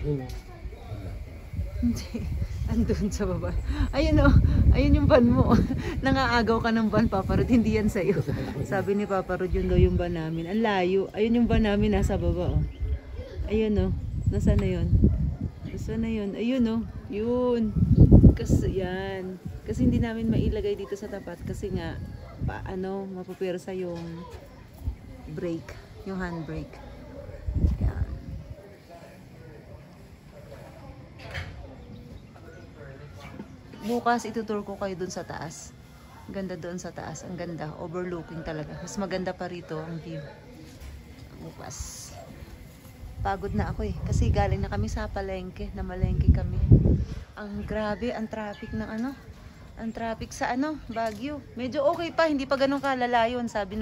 Hindi. Andun sa baba. Ayun o. Ayun yung van mo. Nangaagaw ka ng van, Papa Rod. Hindi yan sa'yo. Sabi ni Papa Rod, yun daw yung van namin. Ang layo. Ayun yung van namin nasa baba o. Ayun o. Nasaan na yun? Nasaan na yun? Ayun o. Yun. Kasi yan. Kasi hindi namin mailagay dito sa tapat. Kasi nga, mapupwersa yung brake. Yung handbrake. Yan. Bukas itutur ko kayo dun sa taas. Ganda doon sa taas. Ang ganda. Overlooking talaga. Mas maganda pa rito ang view. Bukas. Pagod na ako eh. Kasi galing na kami sa palengke. Namalengke kami. Ang grabe. Ang traffic ng Ang traffic sa Baguio. Medyo okay pa. Hindi pa ganun kalala yun. Sabi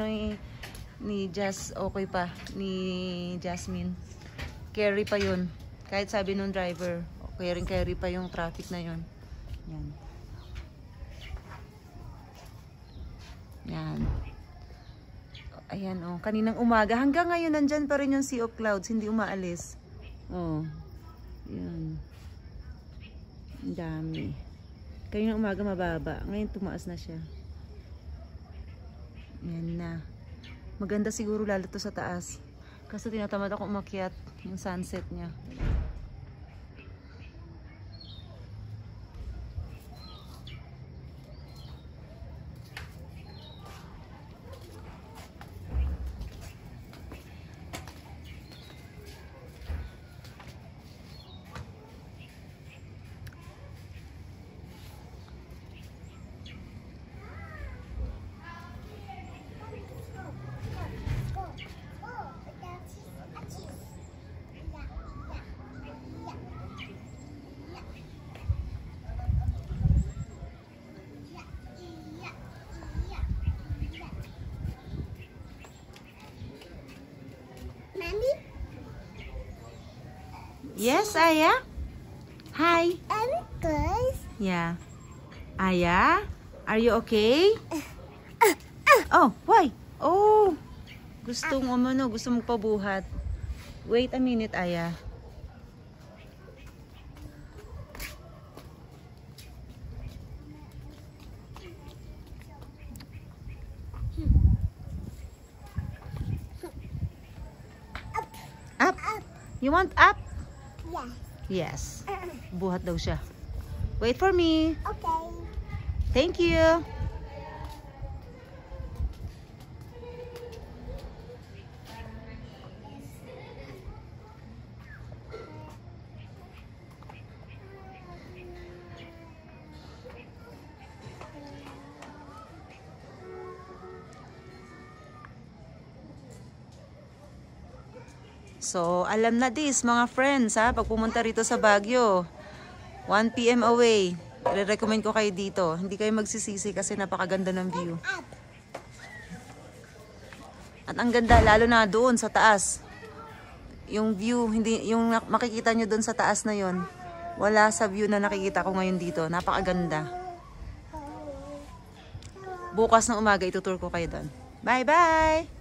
ni Jazz. Okay pa. Ni Jasmine. Carry pa yun. Kahit sabi nung driver. Carry pa yung traffic na yun. Yan. Yan. Ayan oh. Kaninang umaga. Hanggang ngayon nandyan pa rin yung sea of clouds. Hindi umaalis. Oh. Yan. Ang dami. Kaninang umaga mababa. Ngayon tumaas na siya. Yan na. Maganda siguro lalo to sa taas. Kasi tinatamad ako umakyat yung sunset niya. Yes, Aya? Hi. I'm good. Yeah. Aya? Are you okay? Oh, why? Oh. Gusto mo pabuhat. Wait a minute, Aya. Up. You want up? Yes. Yes. Buhat daw siya. Wait for me. Okay. Thank you. So, alam na this mga friends ha, pag pumunta rito sa Baguio, 1 PM away, re-recommend ko kayo dito. Hindi kayo magsisisi kasi napakaganda ng view. At ang ganda, lalo na doon sa taas. Yung view, yung makikita nyo doon sa taas na yon, wala sa view na nakikita ko ngayon dito. Napakaganda. Bukas ng umaga, itutur ko kayo doon. Bye-bye!